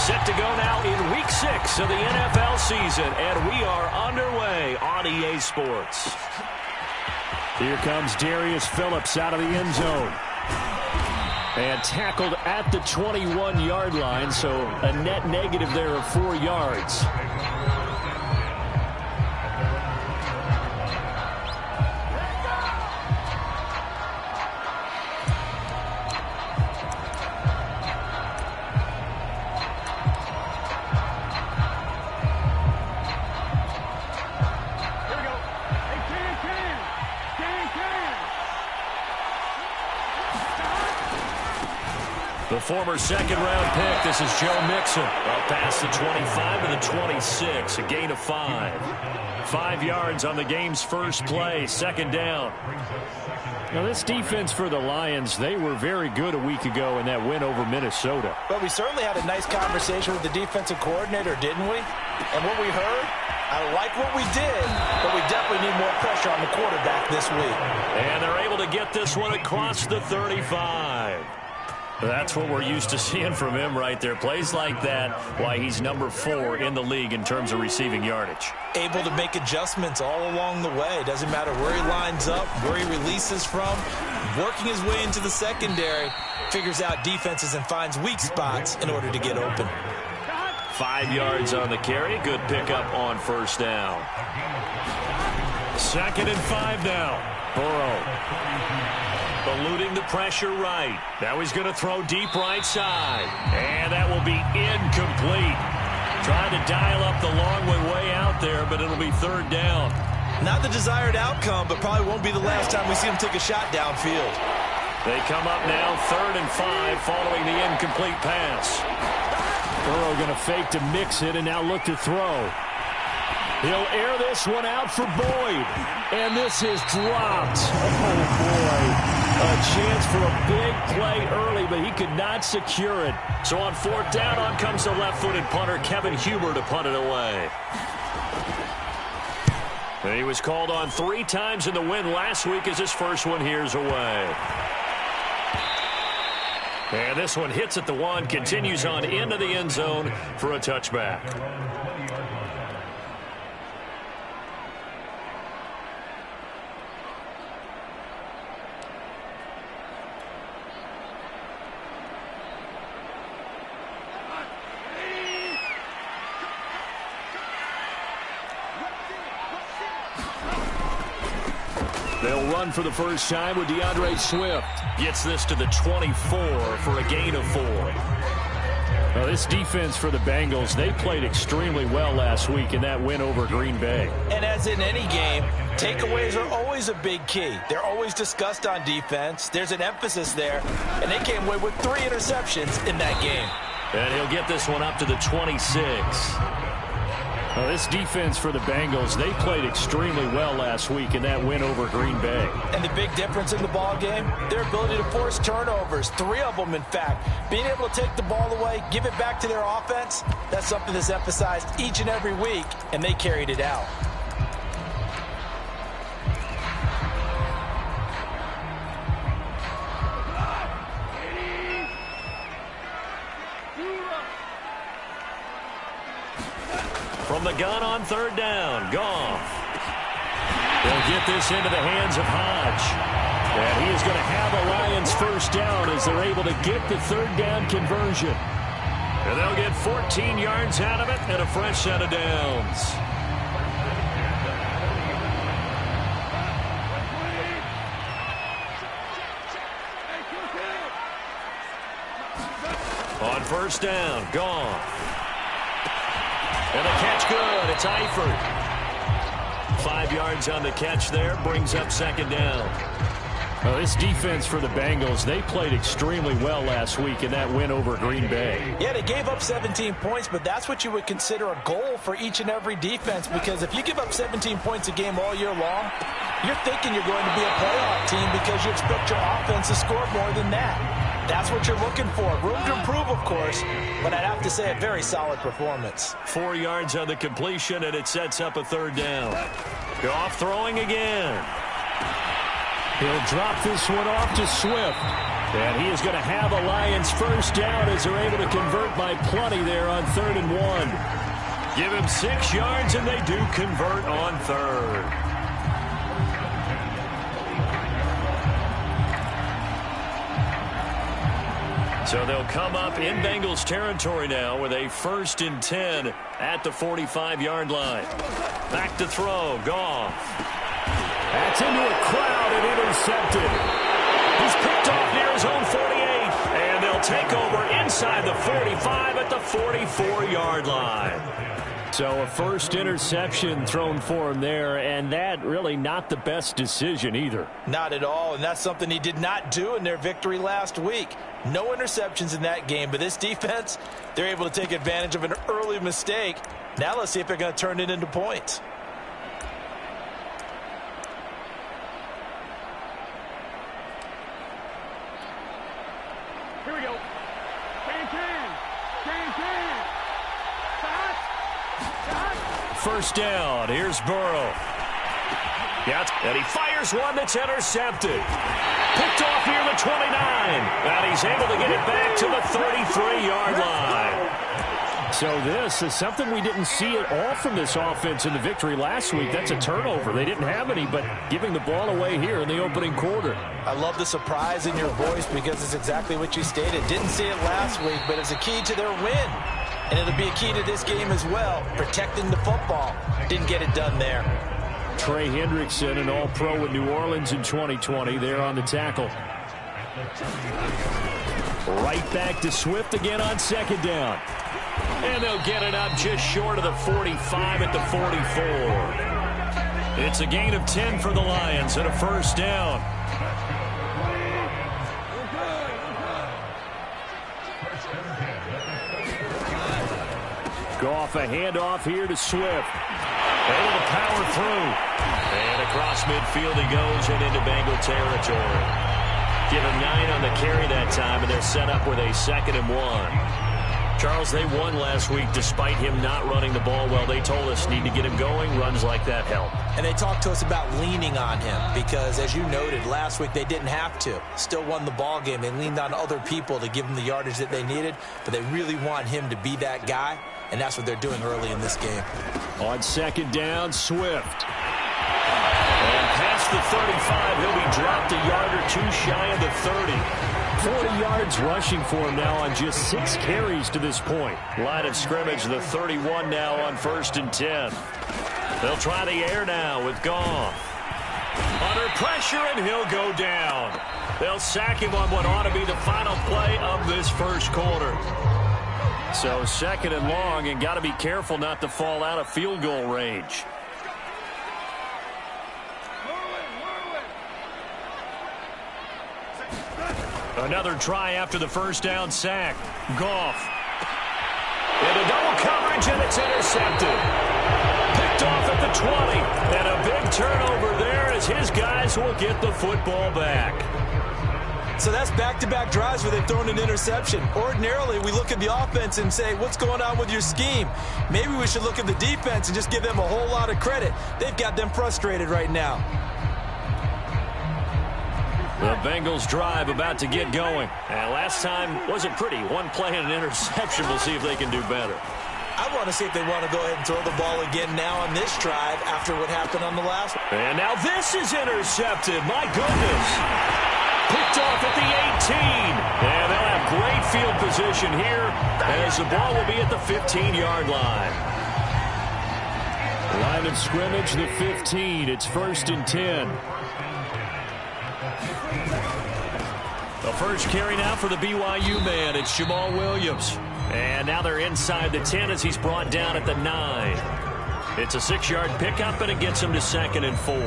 Set to go now in Week 6 of the NFL season, and we are underway on EA Sports. Here comes Darius Phillips out of the end zone. And tackled at the 21-yard line, so a net negative there of 4 yards. The former second-round pick, this is Joe Mixon. Up past the 25 to the 26, a gain of 5. 5 yards on the game's first play, second down. Now, this defense for the Lions, they were very good a week ago in that win over Minnesota. But we certainly had a nice conversation with the defensive coordinator, didn't we? And what we heard, I like what we did, but we definitely need more pressure on the quarterback this week. And they're able to get this one across the 35. That's what we're used to seeing from him right there. Plays like that, why he's number 4 in the league in terms of receiving yardage. Able to make adjustments all along the way. Doesn't matter where he lines up, where he releases from. Working his way into the secondary, figures out defenses and finds weak spots in order to get open. 5 yards on the carry. Good pickup on first down. 2nd and 5 now. Burrow. Eluding the pressure right. Now he's going to throw deep right side. And that will be incomplete. Trying to dial up the long way out there, but it'll be 3rd down. Not the desired outcome, but probably won't be the last time we see him take a shot downfield. They come up now 3rd and 5 following the incomplete pass. Burrow going to fake to mix it and now look to throw. He'll air this one out for Boyd. And this is dropped. Oh, boy. A chance for a big play early, but he could not secure it. So on 4th down, on comes the left-footed punter, Kevin Huber, to punt it away. And he was called on 3 times in the win last week as his first one here's away. And this one hits at the 1, continues on into the end zone for a touchback. They'll run for the first time with DeAndre Swift. Gets this to the 24 for a gain of 4. Well, this defense for the Bengals, they played extremely well last week in that win over Green Bay. And as in any game, takeaways are always a big key. They're always discussed on defense. There's an emphasis there, and they came away with 3 interceptions in that game. And he'll get this one up to the 26. Well, this defense for the Bengals, they played extremely well last week in that win over Green Bay. And the big difference in the ball game, their ability to force turnovers, 3 of them in fact. Being able to take the ball away, give it back to their offense, that's something that's emphasized each and every week, and they carried it out. From the gun on 3rd down, Goff. They'll get this into the hands of Hodge. And he is going to have the Lions first down as they're able to get the 3rd down conversion. And they'll get 14 yards out of it and a fresh set of downs. On first down, Goff. And the catch good. It's Eifert. 5 yards on the catch there. Brings up 2nd down. Well, this defense for the Bengals, they played extremely well last week in that win over Green Bay. Yeah, they gave up 17 points, but that's what you would consider a goal for each and every defense, because if you give up 17 points a game all year long, you're thinking you're going to be a playoff team because you expect your offense to score more than that. That's what you're looking for. Room to improve, of course, but I'd have to say a very solid performance. 4 yards on the completion, and it sets up a 3rd down. Goff throwing again. He'll drop this one off to Swift. And he is going to have a Lions first down as they're able to convert by plenty there on 3rd and 1. Give him 6 yards, and they do convert on 3rd. So they'll come up in Bengals territory now with a 1st and 10 at the 45-yard line. Back to throw, Goff. That's into a crowd and intercepted. He's picked off near his own 48, and they'll take over inside the 45 at the 44-yard line. So a first interception thrown for him there, and that really not the best decision either. Not at all, and that's something he did not do in their victory last week. No interceptions in that game, but this defense, they're able to take advantage of an early mistake. Now let's see if they're going to turn it into points. Here we go. Change hands. Change hands. First down. Here's Burrow. And he fires one that's intercepted. Picked off near the 29. And he's able to get it back to the 33-yard line. So this is something we didn't see at all from this offense in the victory last week. That's a turnover. They didn't have any, but giving the ball away here in the opening quarter. I love the surprise in your voice because it's exactly what you stated. Didn't see it last week, but it's a key to their win. And it'll be a key to this game as well, protecting the football. Didn't get it done there. Trey Hendrickson, an All-Pro with New Orleans in 2020, there on the tackle. Right back to Swift again on 2nd down. And they'll get it up just short of the 45 at the 44. It's a gain of 10 for the Lions and a first down. Goff, a handoff here to Swift. Able to power through. And across midfield he goes and into Bengal territory. Give him 9 on the carry that time, and they're set up with a 2nd and 1. Charles, they won last week despite him not running the ball well. They told us need to get him going. Runs like that help. And they talked to us about leaning on him because, as you noted, last week they didn't have to. Still won the ball game. They leaned on other people to give them the yardage that they needed, but they really want him to be that guy, and that's what they're doing early in this game. On 2nd down, Swift. And past the 35, he'll be dropped a yard or 2 shy of the 30. 40 yards rushing for him now on just 6 carries to this point. Line of scrimmage, the 31 now on 1st and 10. They'll try the air now with Goff. Under pressure, and he'll go down. They'll sack him on what ought to be the final play of this first quarter. So 2nd and long, and got to be careful not to fall out of field goal range. Another try after the first down sack. Goff. Into double coverage, and it's intercepted. Picked off at the 20. And a big turnover there as his guys will get the football back. So that's back-to-back drives where they've thrown an interception. Ordinarily, we look at the offense and say, what's going on with your scheme? Maybe we should look at the defense and just give them a whole lot of credit. They've got them frustrated right now. The Bengals drive about to get going. And last time wasn't pretty. 1 play and an interception. We'll see if they can do better. I want to see if they want to go ahead and throw the ball again now on this drive after what happened on the last one. And now this is intercepted. My goodness. Picked off at the 18. And they'll have great field position here as the ball will be at the 15-yard line. Line of scrimmage, the 15. It's 1st and 10. The first carry now for the BYU man. It's Jamal Williams. And now they're inside the 10 as he's brought down at the 9. It's a 6-yard pickup, and it gets him to 2nd and 4.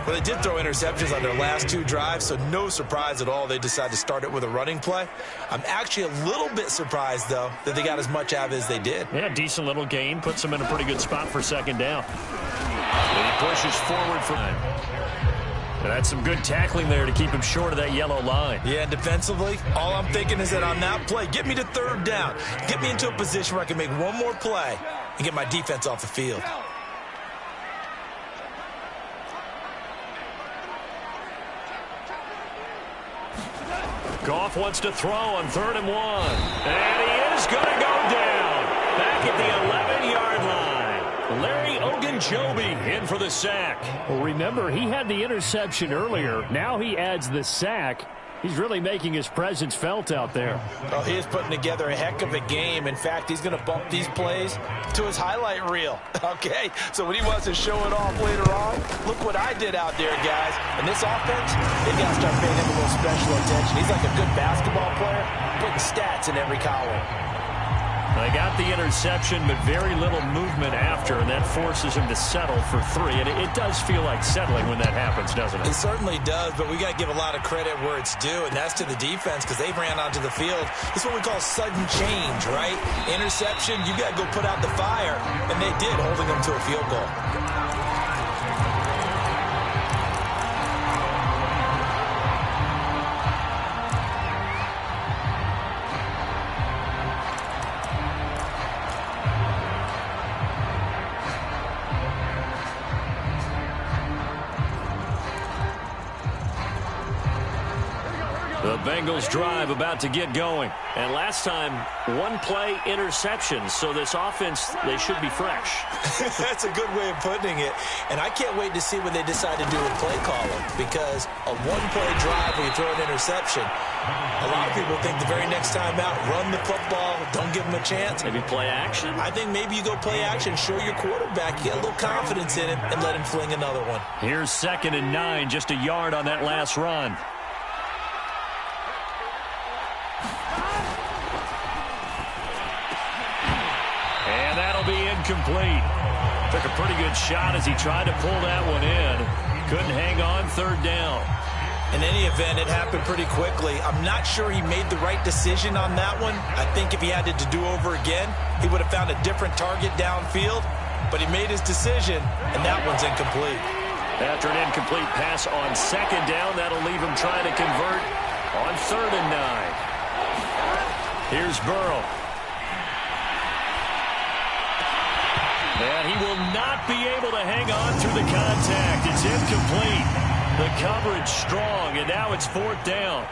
Well, they did throw interceptions on their last 2 drives, so no surprise at all they decided to start it with a running play. I'm actually a little bit surprised, though, that they got as much out of it as they did. Yeah, decent little gain. Puts them in a pretty good spot for 2nd down. And he pushes forward for time. And that's some good tackling there to keep him short of that yellow line. Yeah, and defensively, all I'm thinking is that on that play, get me to 3rd down. Get me into a position where I can make one more play and get my defense off the field. Goff wants to throw on 3rd and 1. And he is going to go down. Back at the 11-yard line. Larry Ogunjobi in for the sack. Well, remember, he had the interception earlier. Now he adds the sack. He's really making his presence felt out there. Oh, he is putting together a heck of a game. In fact, he's going to bump these plays to his highlight reel. Okay, so when he wants to show it off later on, look what I did out there, guys. And this offense, they got to start paying him a little special attention. He's like a good basketball player, putting stats in every column. They got the interception, but very little movement after, and that forces him to settle for 3. And it does feel like settling when that happens, doesn't it? It certainly does, but we got to give a lot of credit where it's due, and that's to the defense because they ran onto the field. This is what we call sudden change, right? Interception, you got to go put out the fire, and they did, holding them to a field goal. The Bengals drive about to get going. And last time, 1-play interception. So this offense, they should be fresh. That's a good way of putting it. And I can't wait to see what they decide to do with play calling. Because a 1-play drive where you throw an interception, a lot of people think the very next time out, run the football, don't give them a chance. Maybe play action? I think maybe you go play action, show your quarterback, get a little confidence in him, and let him fling another one. Here's 2nd and 9, just a yard on that last run. And that'll be incomplete. Took a pretty good shot as he tried to pull that one in. Couldn't hang on 3rd down. In any event, it happened pretty quickly. I'm not sure he made the right decision on that one. I think if he had to do over again, he would have found a different target downfield. But he made his decision, and that one's incomplete. After an incomplete pass on 2nd down, that'll leave him trying to convert on 3rd and 9. Here's Burrow. And he will not be able to hang on through the contact. It's incomplete. The coverage strong, and now it's 4th down.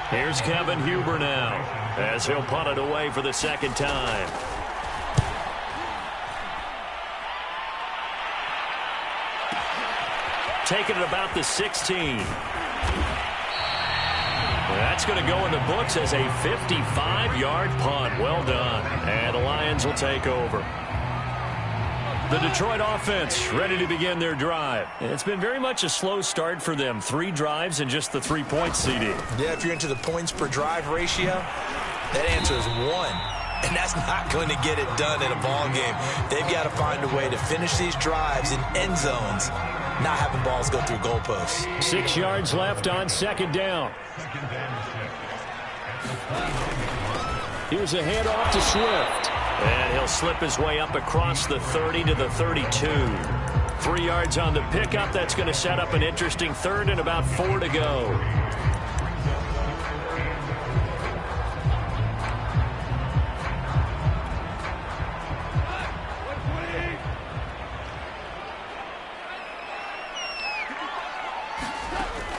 Here's Kevin Huber now, as he'll punt it away for the 2nd time. Taking it about the 16. That's going to go in the books as a 55-yard punt. Well done. And the Lions will take over. The Detroit offense ready to begin their drive. It's been very much a slow start for them. 3 drives and just the 3-point CD. Yeah, if you're into the points per drive ratio, that answer is 1. And that's not going to get it done in a ball game. They've got to find a way to finish these drives in end zones, not having balls go through goalposts. 6 yards left on 2nd down. Here's a handoff to Swift. And he'll slip his way up across the 30 to the 32. 3 yards on the pickup. That's going to set up an interesting 3rd and about 4 to go.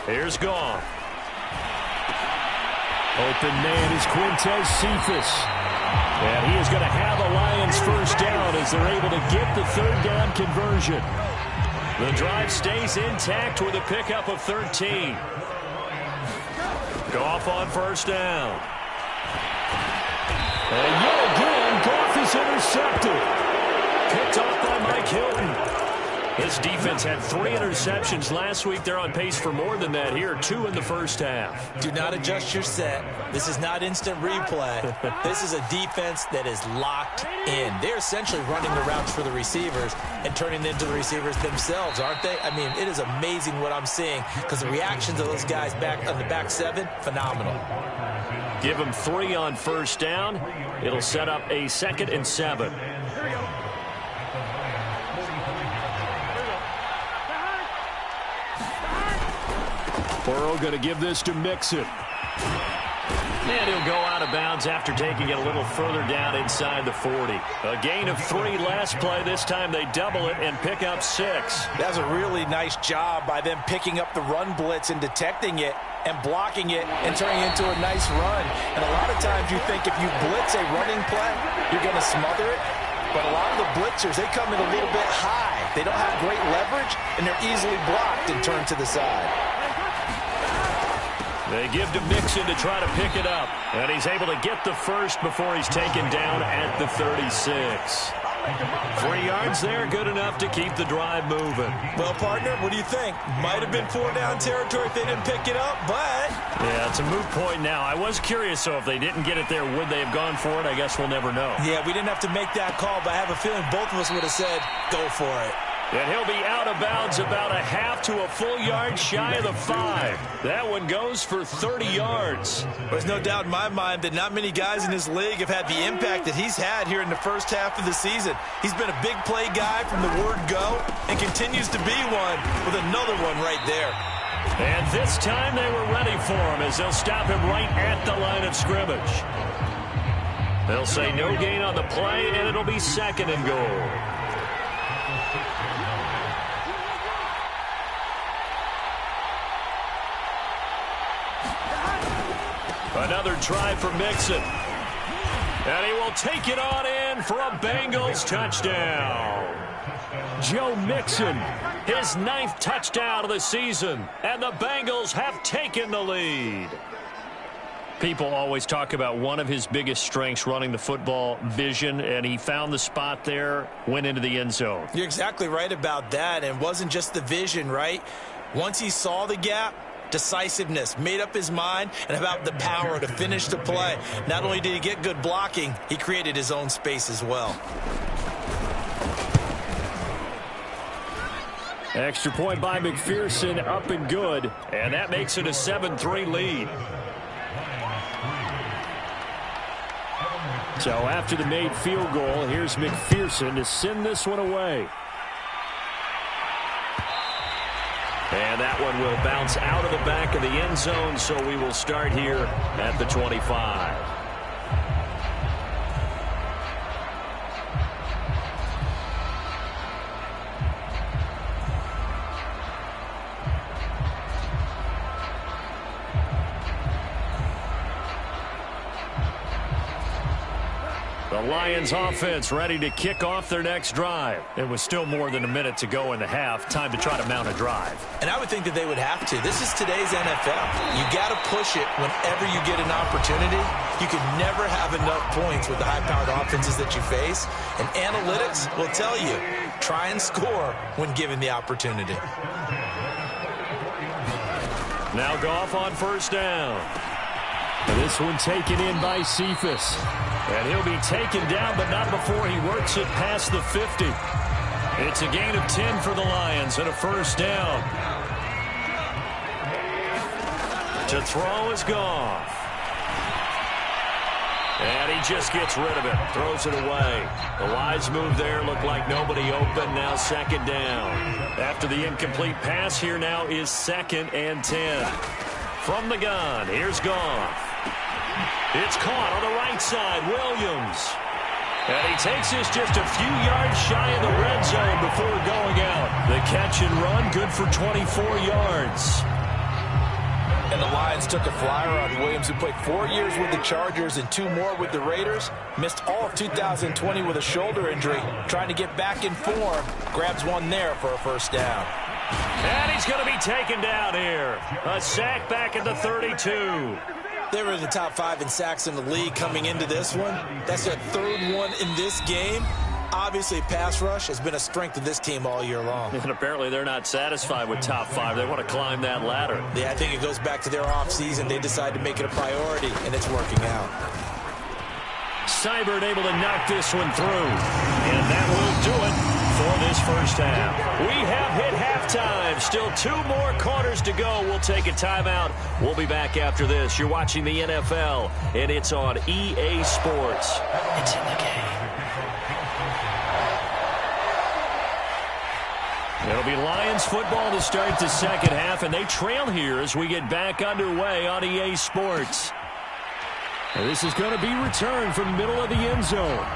Here's Goff. Open man is Quintez Cephas. And he is going to have a Lions 1st down as they're able to get the 3rd down conversion. The drive stays intact with a pickup of 13. Goff on 1st down. And yet again, Goff is intercepted. Picked off by Mike Hilton. This defense had 3 interceptions last week. They're on pace for more than that here. 2 in the 1st half. Do not adjust your set. This is not instant replay. This is a defense that is locked in. They're essentially running the routes for the receivers and turning them into the receivers themselves, aren't they? I mean, it is amazing what I'm seeing because the reactions of those guys back on the back 7, phenomenal. Give them 3 on 1st down. It'll set up a 2nd and 7. Burrow going to give this to Mixon. And he'll go out of bounds after taking it a little further down inside the 40. A gain of 3 last play. This time they double it and pick up 6. That's a really nice job by them picking up the run blitz and detecting it and blocking it and turning it into a nice run. And a lot of times you think if you blitz a running play, you're going to smother it. But a lot of the blitzers, they come in a little bit high. They don't have great leverage, and they're easily blocked and turned to the side. They give to Mixon to try to pick it up. And he's able to get the first before he's taken down at the 36. 3 yards there, good enough to keep the drive moving. Well, partner, what do you think? Might have been 4-down territory if they didn't pick it up, but... Yeah, it's a moot point now. I was curious, so if they didn't get it there, would they have gone for it? I guess we'll never know. Yeah, we didn't have to make that call, but I have a feeling both of us would have said, go for it. And he'll be out of bounds about a half to a full yard shy of the 5. That one goes for 30 yards. There's no doubt in my mind that not many guys in this league have had the impact that he's had here in the first half of the season. He's been a big play guy from the word go and continues to be one with another one right there. And this time they were ready for him as they'll stop him right at the line of scrimmage. They'll say no gain on the play, and it'll be 2nd and goal. Another try for Mixon. And he will take it on in for a Bengals touchdown. Joe Mixon, his 9th touchdown of the season. And the Bengals have taken the lead. People always talk about one of his biggest strengths running the football, vision, and he found the spot there, went into the end zone. You're exactly right about that. And it wasn't just the vision, right? Once he saw the gap, decisiveness, made up his mind, and about the power to finish the play. Not only did he get good blocking, he created his own space as well. Extra point by McPherson, up and good, and that makes it a 7-3 lead. So after the made field goal, here's McPherson to send this one away. And that one will bounce out of the back of the end zone, so we will start here at the 25. The Lions offense ready to kick off their next drive. It was still more than a minute to go in the half. Time to try to mount a drive. And I would think that they would have to. This is today's NFL. You got to push it whenever you get an opportunity. You can never have enough points with the high-powered offenses that you face. And analytics will tell you, try and score when given the opportunity. Now Goff on 1st down. This one taken in by Cephas. And he'll be taken down, but not before he works it past the 50. It's a gain of 10 for the Lions and a 1st down. To throw is Goff. And he just gets rid of it, throws it away. The wise move there, looked like nobody open, now 2nd down. After the incomplete pass, here now is 2nd and 10. From the gun, here's Goff. It's caught on the right side, Williams. And he takes this just a few yards shy of the red zone before going out. The catch and run, good for 24 yards. And the Lions took a flyer on Williams, who played 4 years with the Chargers and 2 more with the Raiders. Missed all of 2020 with a shoulder injury. Trying to get back in form. Grabs one there for a 1st down. And he's going to be taken down here. A sack back at the 32. They were in the top 5 in sacks in the league coming into this one. That's their 3rd one in this game. Obviously, pass rush has been a strength of this team all year long. And apparently they're not satisfied with top 5. They want to climb that ladder. Yeah, I think it goes back to their offseason. They decided to make it a priority, and it's working out. Seibert able to knock this one through. And that will do it for this 1st half. We have hit halftime. Still 2 more quarters to go. We'll take a timeout. We'll be back after this. You're watching the NFL, and it's on EA Sports. It's in the game. It'll be Lions football to start the 2nd half, and they trail here as we get back underway on EA Sports. And this is going to be returned from the middle of the end zone.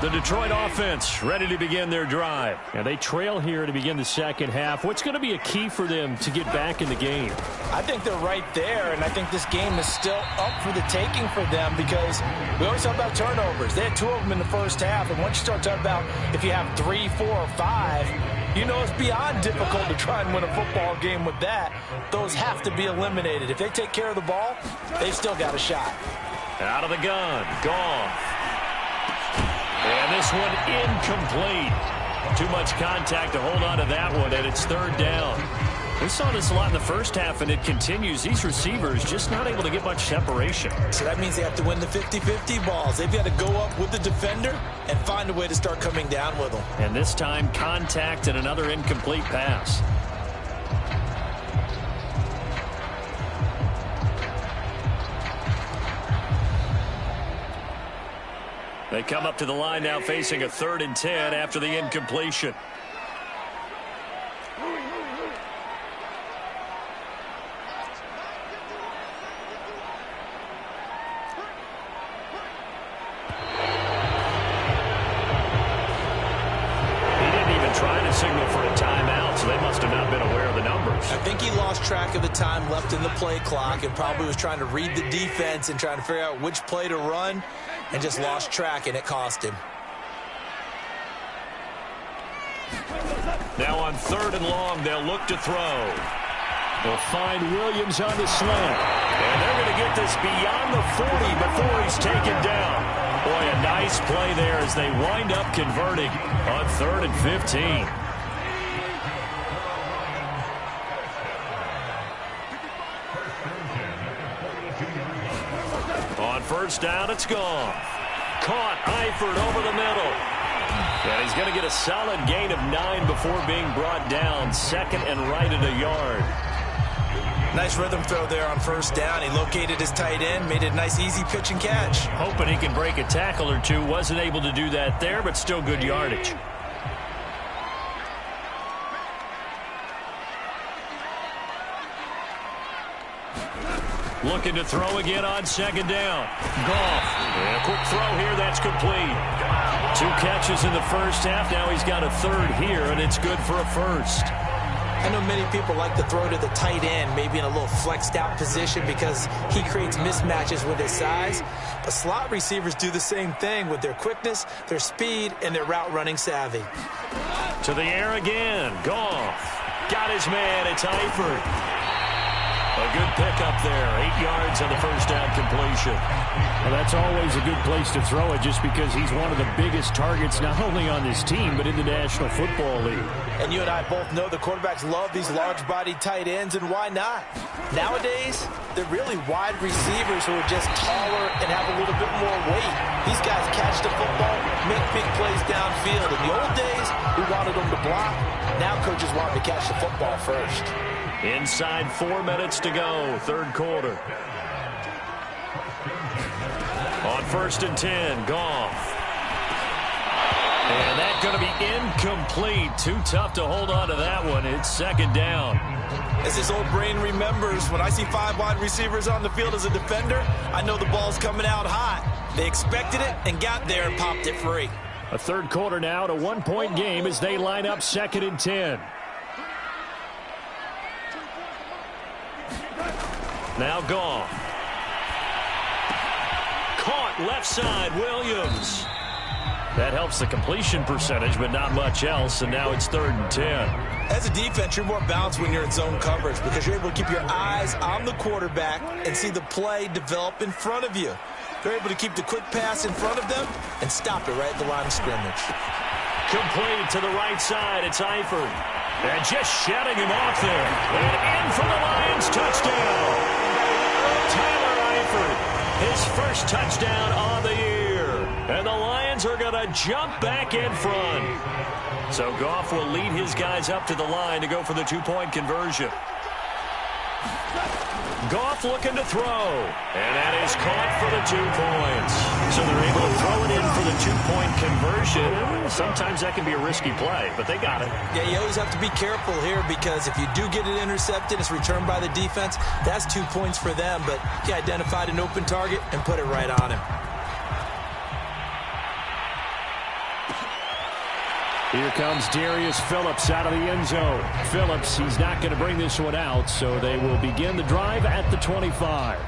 The Detroit offense ready to begin their drive. And they trail here to begin the second half. What's going to be a key for them to get back in the game? I think they're right there, and I think this game is still up for the taking for them because we always talk about turnovers. They had 2 of them in the first half, and once you start talking about if you have 3, 4, or 5, you know it's beyond difficult to try and win a football game with that. Those have to be eliminated. If they take care of the ball, they've still got a shot. Out of the gun, Goff. And this one incomplete. Too much contact to hold on to that one, and it's third down. We saw this a lot in the first half, and it continues. These receivers just not able to get much separation. So that means they have to win the 50-50 balls. They've got to go up with the defender and find a way to start coming down with them. And this time, contact and another incomplete pass. They come up to the line now facing a 3rd and 10 after the incompletion. He didn't even try to signal for a timeout, so they must have not been aware of the numbers. I think he lost track of the time left in the play clock and probably was trying to read the defense and trying to figure out which play to run. And just lost track, and it cost him. Now on 3rd and long, they'll look to throw. They'll find Williams on the slant. And they're going to get this beyond the 40 before he's taken down. Boy, a nice play there as they wind up converting on 3rd and 15. On 1st down, it's gone. Caught Eifert over the middle. And he's going to get a solid gain of 9 before being brought down. 2nd and right at a yard. Nice rhythm throw there on 1st down. He located his tight end, made it a nice easy pitch and catch. Hoping he can break a tackle or two. Wasn't able to do that there, but still good yardage. Looking to throw again on 2nd down. Goff. And a quick throw here. That's complete. 2 catches in the first half. Now he's got a 3rd here, and it's good for a 1st. I know many people like to throw to the tight end, maybe in a little flexed out position because he creates mismatches with his size. But slot receivers do the same thing with their quickness, their speed, and their route running savvy. To the air again. Goff. Got his man. It's Eifert. A good pickup there. 8 yards on the 1st down completion. Well, that's always a good place to throw it just because he's one of the biggest targets not only on this team but in the National Football League. And you and I both know the quarterbacks love these large-bodied tight ends, and why not? Nowadays, they're really wide receivers who are just taller and have a little bit more weight. These guys catch the football, make big plays downfield. In the old days, we wanted them to block. Now coaches want them to catch the football first. Inside 4 minutes to go, 3rd quarter. On 1st and 10, Goff. And that's going to be incomplete. Too tough to hold on to that one. It's 2nd down. As his old brain remembers, when I see 5 wide receivers on the field as a defender, I know the ball's coming out hot. They expected it and got there and popped it free. A 3rd quarter now, a 1-point game as they line up 2nd and 10. Now Goff. Caught left side, Williams. That helps the completion percentage, but not much else, and now it's 3rd and 10. As a defense, you're more balanced when you're in zone coverage because you're able to keep your eyes on the quarterback and see the play develop in front of you. They're able to keep the quick pass in front of them and stop it right at the line of scrimmage. Complete to the right side, it's Eifert. And just shutting him off there. And in for the Lions, touchdown. Tyler Eifert, his first touchdown on the year. And the Lions are going to jump back in front. So Goff will lead his guys up to the line to go for the 2-point conversion. Goff looking to throw. And that is caught for the 2 points. So they're able to throw it in for the two-point conversion. Sometimes that can be a risky play, but they got it. Yeah, you always have to be careful here because if you do get it intercepted, it's returned by the defense. That's 2 points for them, but he identified an open target and put it right on him. Here comes Darius Phillips out of the end zone. Phillips, he's not going to bring this one out, so they will begin the drive at the 25.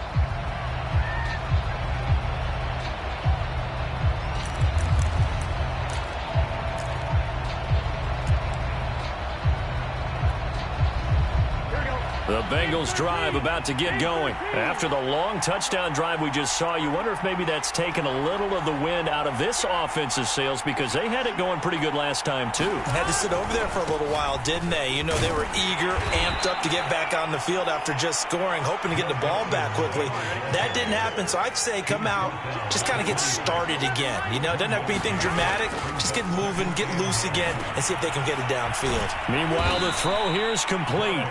The Bengals drive about to get going. After the long touchdown drive we just saw, you wonder if maybe that's taken a little of the wind out of this offensive sails because they had it going pretty good last time, too. Had to sit over there for a little while, didn't they? You know, they were eager, amped up to get back on the field after just scoring, hoping to get the ball back quickly. That didn't happen, so I'd say come out, just kind of get started again. You know, it doesn't have to be anything dramatic. Just get moving, get loose again, and see if they can get it downfield. Meanwhile, the throw here is complete.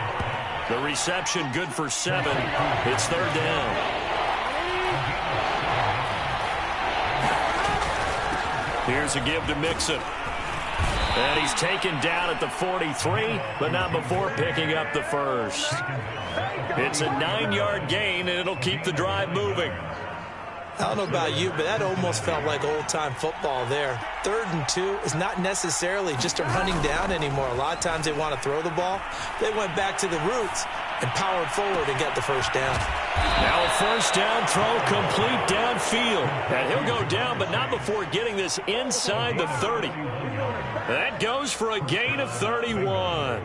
The reception good for 7. It's third down. Here's a give to Mixon. And he's taken down at the 43, but not before picking up the first. It's a 9-yard gain, and it'll keep the drive moving. I don't know about you, but that almost felt like old-time football there. 3rd and 2 is not necessarily just a running down anymore. A lot of times they want to throw the ball. They went back to the roots and powered forward and got the first down. Now a first down throw complete downfield. And he'll go down, but not before getting this inside the 30. That goes for a gain of 31.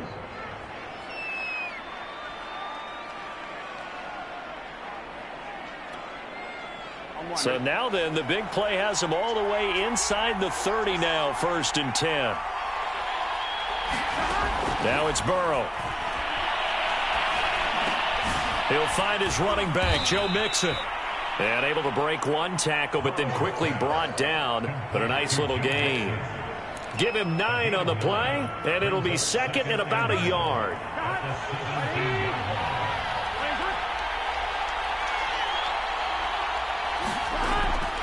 So now then, the big play has him all the way inside the 30 now, 1st and 10. Now it's Burrow. He'll find his running back, Joe Mixon. And able to break one tackle, but then quickly brought down. But a nice little gain. Give him 9 on the play, and it'll be 2nd and about a yard.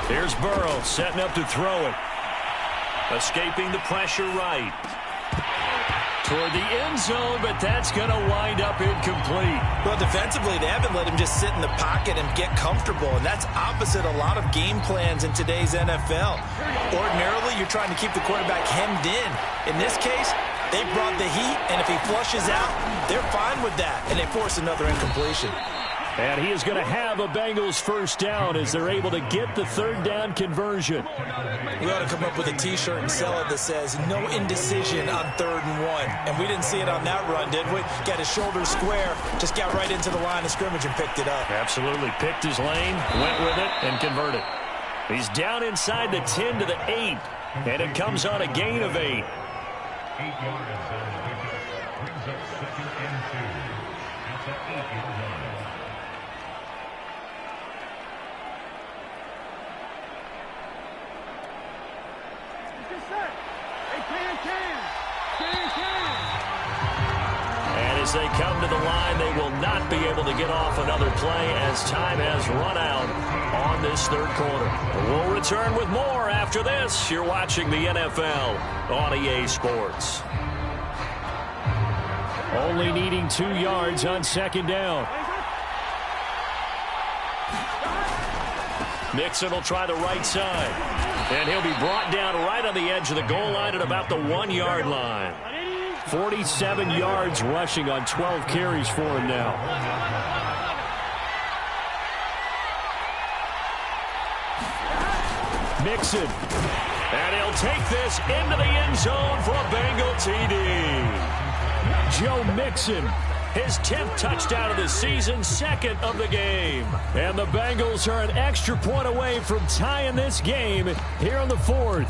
Here's Burrow setting up to throw it. Escaping the pressure right. Toward the end zone, but that's going to wind up incomplete. Well, defensively, they haven't let him just sit in the pocket and get comfortable, and that's opposite a lot of game plans in today's NFL. Ordinarily, you're trying to keep the quarterback hemmed in. In this case, they brought the heat, and if he flushes out, they're fine with that, and they force another incompletion. And he is going to have a Bengals first down as they're able to get the 3rd down conversion. We ought to come up with a T-shirt and sell it that says, no indecision on 3rd and 1. And we didn't see it on that run, did we? Got his shoulders square, just got right into the line of scrimmage and picked it up. Absolutely. Picked his lane, went with it, and converted. He's down inside the 10 to the 8, and it comes on a gain of 8. 8 yards brings up 2nd and 2. That's an 8-yard line. And as they come to the line, they will not be able to get off another play as time has run out on this 3rd quarter. We'll return with more after this. You're watching the NFL on EA Sports. Only needing 2 yards on 2nd down. Mixon will try the right side. And he'll be brought down right on the edge of the goal line at about the 1-yard line. 47 yards rushing on 12 carries for him now. Mixon. And he'll take this into the end zone for a Bengal TD. Joe Mixon. His 10th touchdown of the season, 2nd of the game. And the Bengals are an extra point away from tying this game here on the 4th.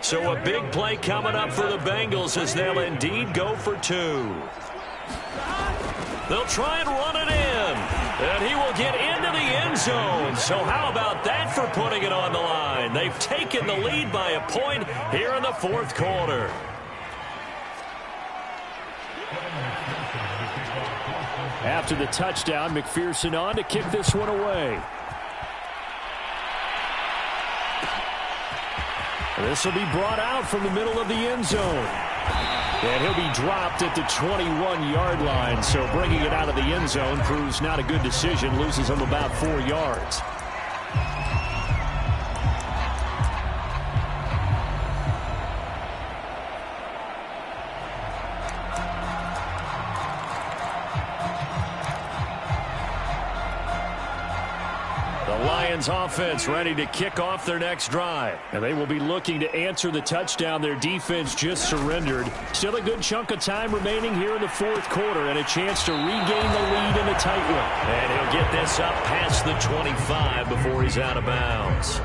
So a big play coming up for the Bengals as they'll indeed go for 2. They'll try and run it in. And he will get into the end zone. So how about that for putting it on the line? They've taken the lead by a point here in the 4th quarter. After the touchdown, McPherson on to kick this one away. This will be brought out from the middle of the end zone. And he'll be dropped at the 21-yard line. So bringing it out of the end zone proves not a good decision. Loses him about 4 yards. Offense ready to kick off their next drive. And they will be looking to answer the touchdown their defense just surrendered. Still a good chunk of time remaining here in the fourth quarter and a chance to regain the lead in a tight one. And he'll get this up past the 25 before he's out of bounds.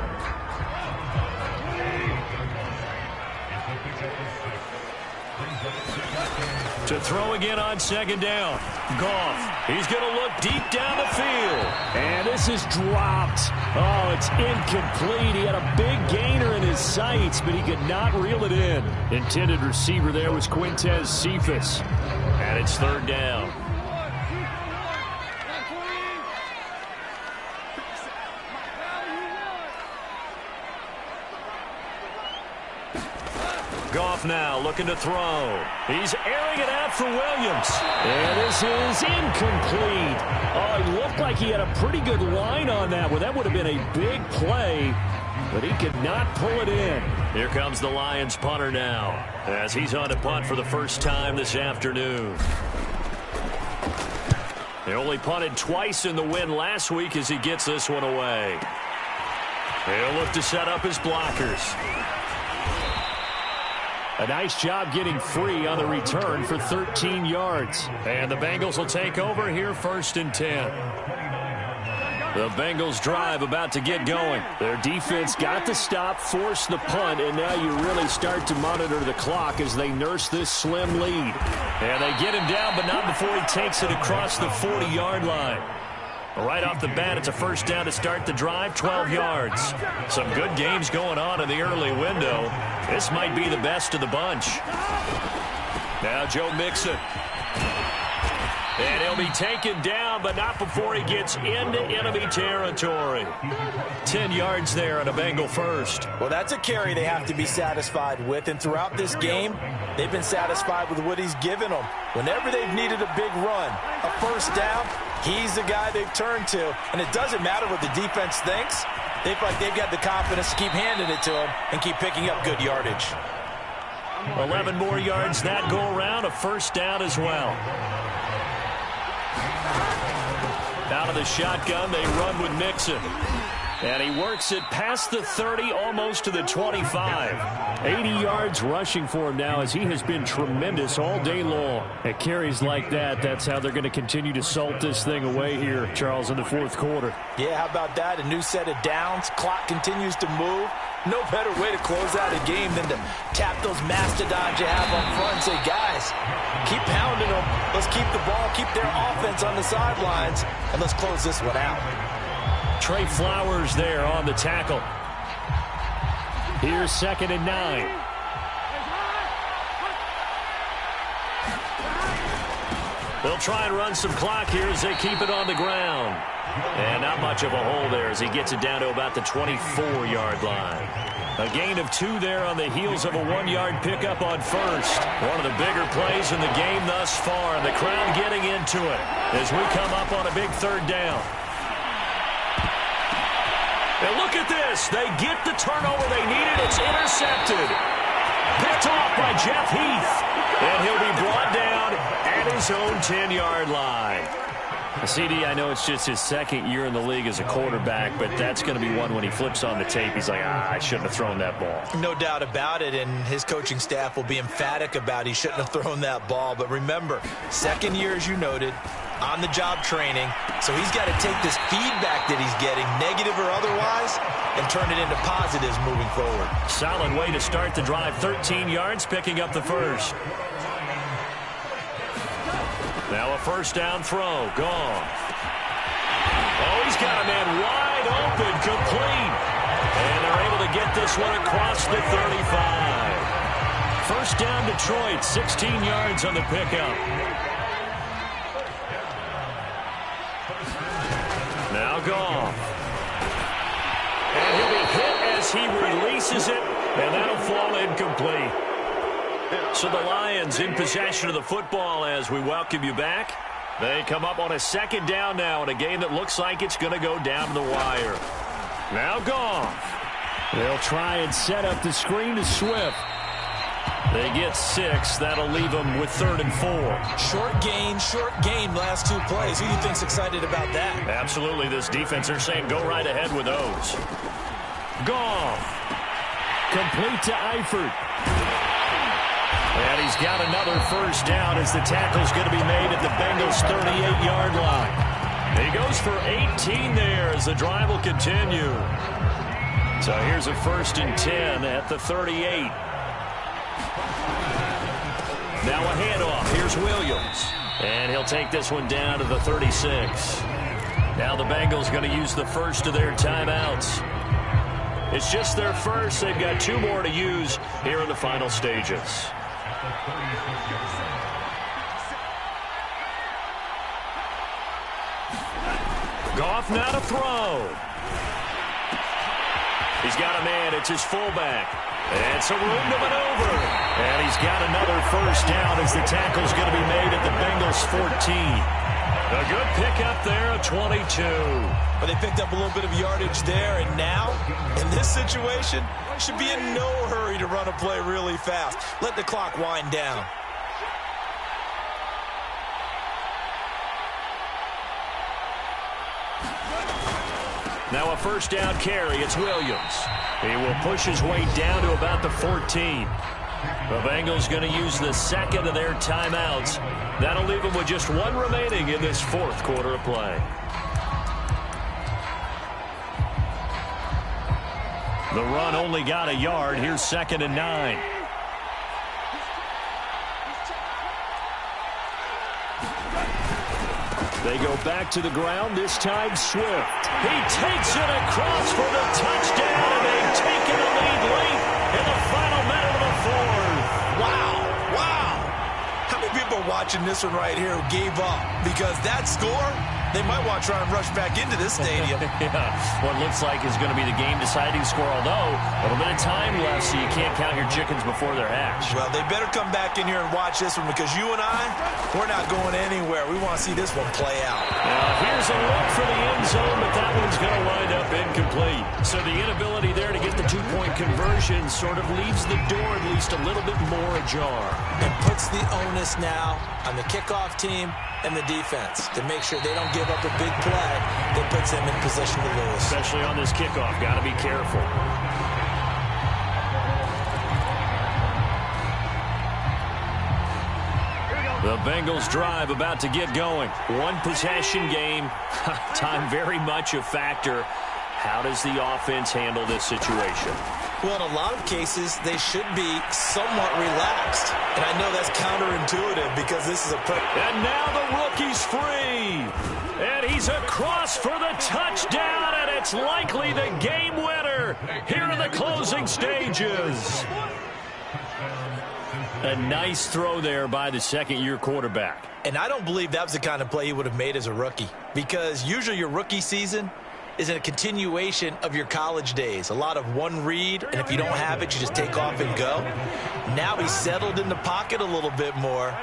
To throw again on second down. Goff. He's going to look deep down the field. And this is dropped. Oh, it's incomplete. He had a big gainer in his sights, but he could not reel it in. Intended receiver there was Quintez Cephas. And it's third down. Goff now looking to throw. He's airing it out for Williams. And this is incomplete. Oh, he looked like he had a pretty good line on that one. That would have been a big play, but he could not pull it in. Here comes the Lions punter now, as he's on to punt for the first time this afternoon. He only punted twice in the win last week as he gets this one away. He'll look to set up his blockers. A nice job getting free on the return for 13 yards. And the Bengals will take over here, 1st and 10. The Bengals drive about to get going. Their defense got the stop, forced the punt, and now you really start to monitor the clock as they nurse this slim lead. And they get him down, but not before he takes it across the 40-yard line. Right off the bat, it's a first down to start the drive, 12 yards. Some good games going on in the early window. This might be the best of the bunch. Now Joe Mixon. And he'll be taken down, but not before he gets into enemy territory. 10 yards there on a Bengal first. Well, that's a carry they have to be satisfied with. And throughout this game, they've been satisfied with what he's given them. Whenever they've needed a big run, a first down, he's the guy they've turned to. And it doesn't matter what the defense thinks. They feel like they've got the confidence to keep handing it to him and keep picking up good yardage. 11 more yards that go around, a first down as well. Out of the shotgun, they run with Mixon. And he works it past the 30, almost to the 25. 80 yards rushing for him now as he has been tremendous all day long. At carries like that, that's how they're going to continue to salt this thing away here, Charles, in the fourth quarter. Yeah, how about that? A new set of downs. Clock continues to move. No better way to close out a game than to tap those mastodons you have up front and say, guys, keep pounding them. Let's keep the ball, keep their offense on the sidelines, and let's close this one out. Trey Flowers there on the tackle. Here's 2nd and 9. They'll try and run some clock here as they keep it on the ground. And not much of a hole there as he gets it down to about the 24-yard line. A gain of 2 there on the heels of a 1-yard pickup on first. One of the bigger plays in the game thus far, and the crowd getting into it as we come up on a big third down. And look at this. They get the turnover they needed. It's intercepted. Picked off by Jeff Heath. And he'll be brought down at his own 10-yard line. CD, I know it's just his second year in the league as a quarterback, but that's going to be one when he flips on the tape. He's like, I shouldn't have thrown that ball. No doubt about it, and his coaching staff will be emphatic about he shouldn't have thrown that ball. But remember, second year, as you noted, on-the-job training. So he's got to take this feedback that he's getting, negative or otherwise, and turn it into positives moving forward. Solid way to start the drive. 13 yards, picking up the first. Now a first down throw. Gone. Oh, he's got a man wide open, complete. And they're able to get this one across the 35. First down Detroit, 16 yards on the pickup. Goff. And he'll be hit as he releases it, and that'll fall incomplete. So the Lions in possession of the football as we welcome you back. They come up on a second down now in a game that looks like it's going to go down to the wire. Now Goff. They'll try and set up the screen to Swift. They get 6. That'll leave them with 3rd and 4. Short gain last 2 plays. Who do you think's excited about that? Absolutely. This defense, they're saying go right ahead with those. Goff. Complete to Eifert. And he's got another first down as the tackle's going to be made at the Bengals' 38-yard line. He goes for 18 there as the drive will continue. So here's a 1st and 10 at the 38. Now a handoff. Here's Williams. And he'll take this one down to the 36. Now the Bengals going to use the first of their timeouts. It's just their first. They've got 2 more to use here in the final stages. Goff now to throw. He's got a man. It's his fullback. And some room to maneuver. And he's got another first down as the tackle's going to be made at the Bengals' 14. A good pickup there of 22. But they picked up a little bit of yardage there, and now, in this situation, should be in no hurry to run a play really fast. Let the clock wind down. Now a first down carry. It's Williams. He will push his way down to about the 14. The Bengals going to use the second of their timeouts. That'll leave them with just 1 remaining in this 4th quarter of play. The run only got a yard. Here's 2nd and 9. They go back to the ground, this time Swift. He takes it across for the touchdown, and they've taken the lead late in the final minute of the 4th. Wow. How many people are watching this one right here who gave up? Because that score, they might want to try and rush back into this stadium. Yeah, what looks like is going to be the game-deciding score, although a little bit of time left, so you can't count your chickens before they're hatched. Well, they better come back in here and watch this one, because you and I, we're not going anywhere. We want to see this one play out. Now, here's a look for the end zone, but that one's going to wind up incomplete. So the inability there to get the 2-point conversion sort of leaves the door at least a little bit more ajar. And puts the onus now on the kickoff team and the defense to make sure they don't give up a big play that puts them in position to lose. Especially on this kickoff. Got to be careful. The Bengals drive about to get going. 1 possession game. Time very much a factor. How does the offense handle this situation? Well, in a lot of cases, they should be somewhat relaxed. And I know that's counterintuitive because this is a... And now the rookie's free. And he's across for the touchdown, and it's likely the game winner here in the closing stages. A nice throw there by the second-year quarterback. And I don't believe that was the kind of play he would have made as a rookie, because usually your rookie season is in a continuation of your college days. A lot of one read, and if you don't have it, you just take off and go. Now he's settled in the pocket a little bit more,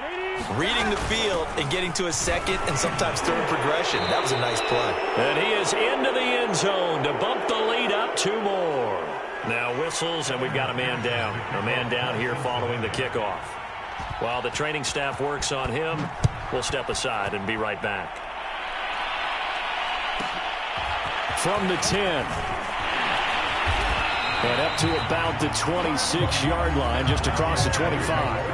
reading the field and getting to his second and sometimes third progression. That was a nice play. And he is into the end zone to bump the lead up 2 more. Now whistles, and we've got a man down. A man down here following the kickoff. While the training staff works on him, we'll step aside and be right back. From the 10. And up to about the 26-yard line, just across the 25.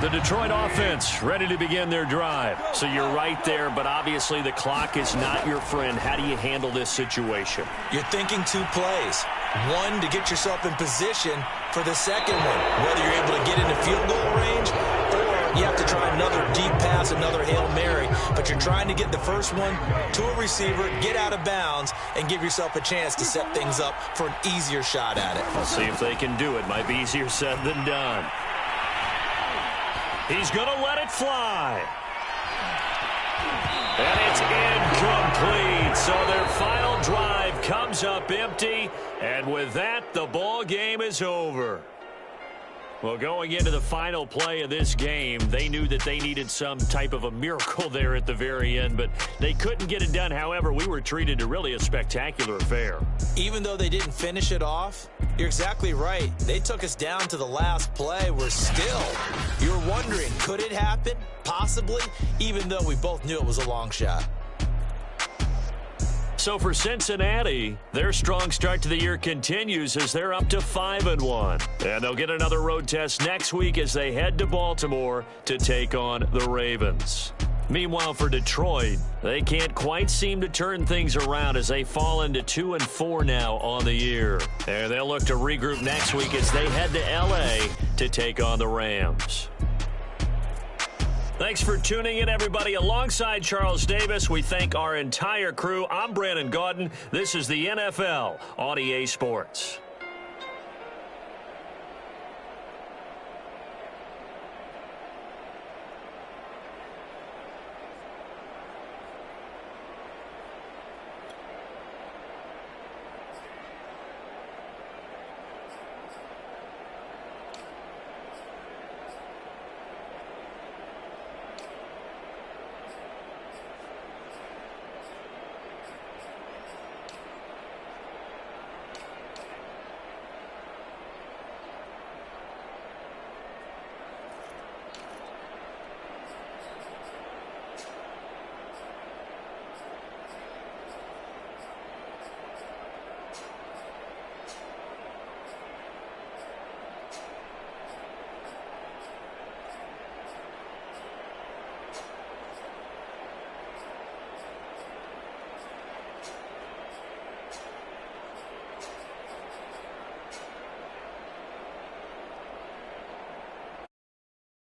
The Detroit offense ready to begin their drive. So you're right there, but obviously the clock is not your friend. How do you handle this situation? You're thinking 2 plays. 1 to get yourself in position for the second one, whether you're able to get into field goal range or you have to try another deep pass, another Hail Mary, but you're trying to get the first one to a receiver, get out of bounds, and give yourself a chance to set things up for an easier shot at it. We'll see if they can do it. Might be easier said than done. He's going to let it fly. And it's incomplete. So their final drive comes up empty. And with that, the ball game is over. Well, going into the final play of this game, they knew that they needed some type of a miracle there at the very end, but they couldn't get it done. However, we were treated to really a spectacular affair. Even though they didn't finish it off, you're exactly right. They took us down to the last play. We're still, you're wondering, could it happen? Possibly, even though we both knew it was a long shot. So for Cincinnati, their strong start to the year continues as they're up to 5-1. And they'll get another road test next week as they head to Baltimore to take on the Ravens. Meanwhile, for Detroit, they can't quite seem to turn things around as they fall into 2-4 now on the year. And they'll look to regroup next week as they head to L.A. to take on the Rams. Thanks for tuning in, everybody. Alongside Charles Davis, we thank our entire crew. I'm Brandon Gaudin. This is the NFL on EA Sports.